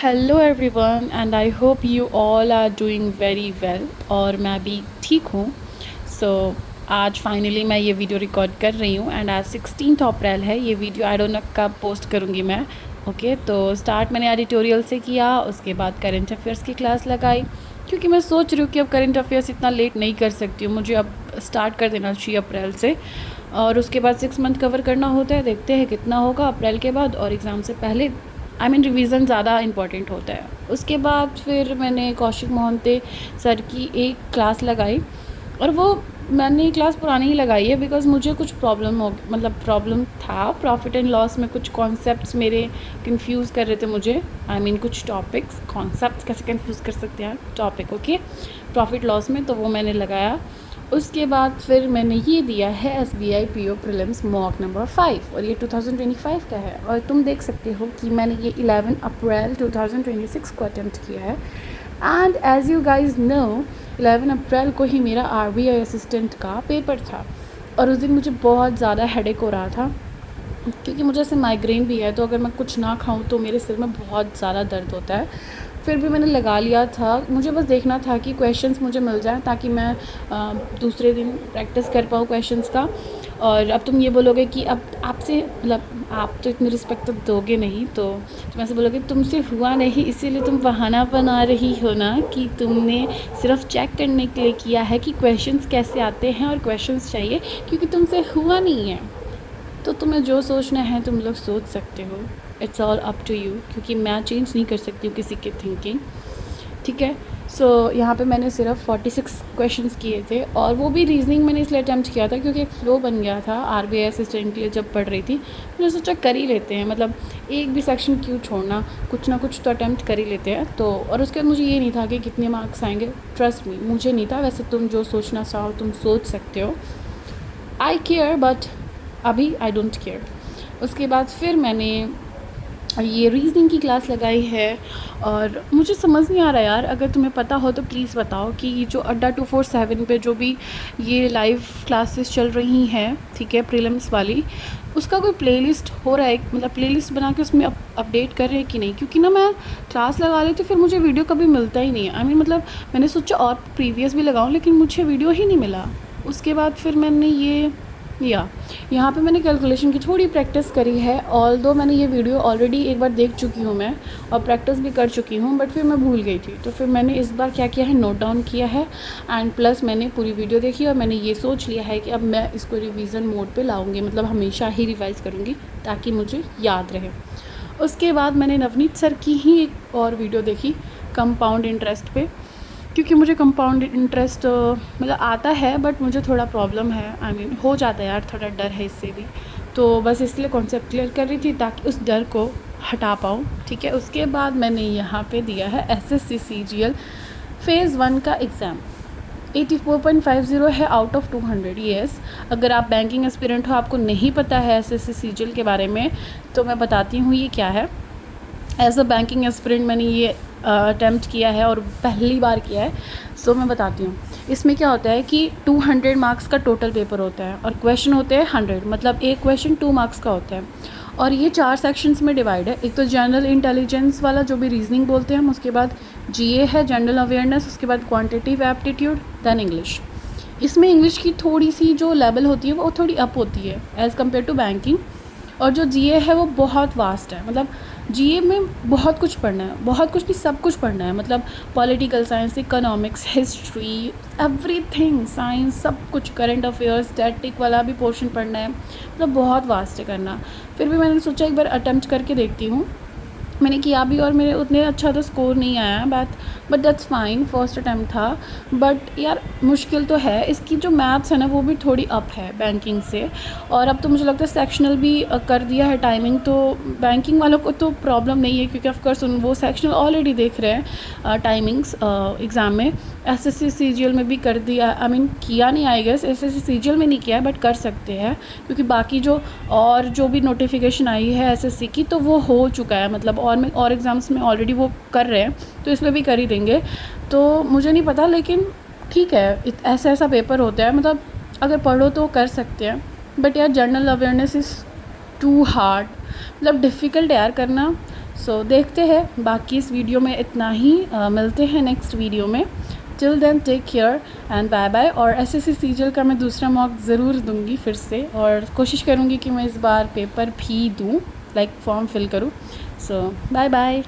Hello everyone and I hope you all are doing very well. और मैं भी ठीक हूँ। सो आज फाइनली मैं ये वीडियो रिकॉर्ड कर रही हूँ एंड आज 16 अप्रैल है। ये वीडियो आई डोंट नो कब पोस्ट करूँगी मैं। ओके तो स्टार्ट मैंने एडिटोरियल से किया, उसके बाद करंट अफेयर्स की क्लास लगाई, क्योंकि मैं सोच रही हूँ कि अब करंट अफेयर्स इतना लेट नहीं कर सकती हूँ, मुझे अब स्टार्ट कर देना चाहिए अप्रैल से। और उसके बाद 6 मंथ कवर करना होता है, देखते हैं कितना होगा अप्रैल के बाद। और एग्ज़ाम से पहले रिवीज़न ज़्यादा इम्पॉर्टेंट होता है। उसके बाद फिर मैंने कौशिक मोहंते सर की एक क्लास लगाई, और वो मैंने क्लास पुरानी ही लगाई है बिकॉज़ मुझे कुछ प्रॉब्लम था प्रॉफिट एंड लॉस में। कुछ कॉन्सेप्ट्स मेरे कंफ्यूज कर रहे थे मुझे। कुछ टॉपिक्स, कॉन्सेप्ट्स कैसे कंफ्यूज कर सकते हैं टॉपिक, ओके, प्रॉफिट लॉस में, तो वो मैंने लगाया। उसके बाद फिर मैंने ये दिया है SBI PO prelims mock number 5, और ये 2025 का है। और तुम देख सकते हो कि मैंने ये 11 अप्रैल 2026 को अटेम्प्ट किया है। And as you guys know 11 April को ही मेरा RBI असिस्टेंट का पेपर था, और उस दिन मुझे बहुत ज़्यादा हेडेक हो रहा था, क्योंकि मुझे ऐसे माइग्रेन भी है, तो अगर मैं कुछ ना खाऊं तो मेरे सिर में बहुत ज़्यादा दर्द होता है। फिर भी मैंने लगा लिया था, मुझे बस देखना था कि क्वेश्चंस मुझे मिल जाएं ताकि मैं दूसरे दिन प्रैक्टिस कर पाऊँ क्वेश्चंस का। और अब तुम ये बोलोगे कि अब आपसे आप तो इतनी रिस्पेक्ट तो दोगे नहीं, तो तुम ऐसे बोलोगे तुमसे हुआ नहीं, इसीलिए तुम बहाना बना रही हो ना कि तुमने सिर्फ चेक करने के लिए किया है कि क्वेश्चंस कैसे आते हैं और क्वेश्चंस चाहिए, क्योंकि तुमसे हुआ नहीं है। तो तुम्हें जो सोचना है तुम लोग सोच सकते हो, it's all up to you, क्योंकि मैं चेंज नहीं कर सकती हूँ किसी की थिंकिंग, ठीक है। सो यहाँ पे मैंने सिर्फ 46 क्वेश्चंस किए थे, और वो भी रीजनिंग मैंने इसलिए अटैम्प्ट किया था क्योंकि एक फ़्लो बन गया था RBI असिस्टेंट के लिए जब पढ़ रही थी। मैंने सोचा कर ही लेते हैं, मतलब एक भी सेक्शन क्यों छोड़ना, कुछ ना कुछ तो अटैम्प्ट कर ही लेते हैं। तो और उसके बाद मुझे ये नहीं था कि कितने मार्क्स आएंगे, ट्रस्ट मी मुझे नहीं था। वैसे तुम जो सोचना चाहो तुम सोच सकते हो, आई केयर, बट अभी आई डोंट केयर। उसके बाद फिर मैंने ये रीजनिंग की क्लास लगाई है, और मुझे समझ नहीं आ रहा यार, अगर तुम्हें पता हो तो प्लीज़ बताओ कि जो अड्डा 247 पे जो भी ये लाइव क्लासेस चल रही हैं, ठीक है, प्रीलिम्स वाली, उसका कोई प्लेलिस्ट हो रहा है, मतलब प्लेलिस्ट बना के उसमें अपडेट कर रहे हैं कि नहीं? क्योंकि ना मैं क्लास लगा लेती हूँ फिर मुझे वीडियो कभी मिलता ही नहीं है। मतलब मैंने सोचा और प्रीवियस भी लगाऊँ, लेकिन मुझे वीडियो ही नहीं मिला। उसके बाद फिर मैंने यहाँ पे मैंने कैलकुलेशन की थोड़ी प्रैक्टिस करी है, ऑल्दो मैंने ये वीडियो ऑलरेडी एक बार देख चुकी हूँ मैं, और प्रैक्टिस भी कर चुकी हूँ, बट फिर मैं भूल गई थी। तो फिर मैंने इस बार क्या किया है, नोट डाउन किया है, एंड प्लस मैंने पूरी वीडियो देखी, और मैंने ये सोच लिया है कि अब मैं इसको रिवीजन मोड पे लाऊंगी, मतलब हमेशा ही रिवाइज़ करूँगी ताकि मुझे याद रहे। उसके बाद मैंने नवनीत सर की ही एक और वीडियो देखी कंपाउंड इंटरेस्ट पे, क्योंकि मुझे कंपाउंड इंटरेस्ट मतलब आता है, बट मुझे थोड़ा प्रॉब्लम है, हो जाता है यार, थोड़ा डर है इससे भी। तो बस इसलिए कॉन्सेप्ट क्लियर कर रही थी ताकि उस डर को हटा पाऊँ, ठीक है। उसके बाद मैंने यहाँ पे दिया है SSC CGL फ़ेज़ 1 का एग्ज़ाम। 84.50 है आउट ऑफ 200। येस, अगर आप बैंकिंग एस्पिरेंट हो, आपको नहीं पता है SSC CGL के बारे में, तो मैं बताती हूँ ये क्या है। एज अ बैंकिंग एस्पिरेंट मैंने ये अटैम्प्ट किया है, और पहली बार किया है। सो मैं बताती हूँ इसमें क्या होता है कि 200 मार्क्स का टोटल पेपर होता है, और क्वेश्चन होते हैं 100, मतलब एक क्वेश्चन 2 मार्क्स का होता है। और ये 4 सेक्शंस में डिवाइड है। एक तो जनरल इंटेलिजेंस वाला जो भी रीजनिंग बोलते हैं हम, उसके बाद GA है, जनरल अवेयरनेस, उसके बाद क्वान्टिटिव एप्टीट्यूड, दैन इंग्लिश। इसमें इंग्लिश की थोड़ी सी जो लेवल होती है वो थोड़ी अप होती है एज़ कम्पेयर टू बैंकिंग। और जो GA है वो बहुत वास्ट है, मतलब GA में बहुत कुछ पढ़ना है, बहुत कुछ नहीं, सब कुछ पढ़ना है, मतलब political science, economics, history, everything, science, सब कुछ, करंट अफेयर्स, स्टैटिक वाला भी पोर्शन पढ़ना है, मतलब बहुत वास्ट है करना। फिर भी मैंने सोचा एक बार अटैम्प्ट करके देखती हूँ। मैंने किया भी, और मेरे उतने अच्छा तो स्कोर नहीं आया, but that's fine, first attempt था। बट यार मुश्किल तो है, इसकी जो मैथ्स है ना वो भी थोड़ी अप है बैंकिंग से। और अब तो मुझे लगता है सेक्शनल भी कर दिया है टाइमिंग, तो बैंकिंग वालों को तो प्रॉब्लम नहीं है, क्योंकि ऑफकोर्स वो सेक्शनल ऑलरेडी देख रहे हैं टाइमिंग्स एग्ज़ाम में। SSC CGL में भी कर दिया, किया नहीं, आई गेस SSC CGL में नहीं किया है, बट कर सकते हैं, क्योंकि बाकी जो भी नोटिफिकेशन आई है SSC की तो वो हो चुका है, मतलब और एग्ज़ाम्स में ऑलरेडी वो कर रहे हैं, तो इसमें भी कर ही देंगे। तो मुझे नहीं पता, लेकिन ठीक है, ऐसा पेपर होता है, मतलब अगर पढ़ो तो कर सकते हैं। बट यार general awareness is too hard, मतलब डिफ़िकल्ट है यार करना। सो देखते हैं, बाकी इस वीडियो में इतना ही। मिलते हैं नेक्स्ट वीडियो में। Till then take care and bye bye. और एसएससी सीजीएल का मैं दूसरा मॉक ज़रूर दूंगी फिर से, और कोशिश करूँगी कि मैं इस बार पेपर भी दूँ, लाइक फॉर्म फिल करूँ। सो बाय बाय।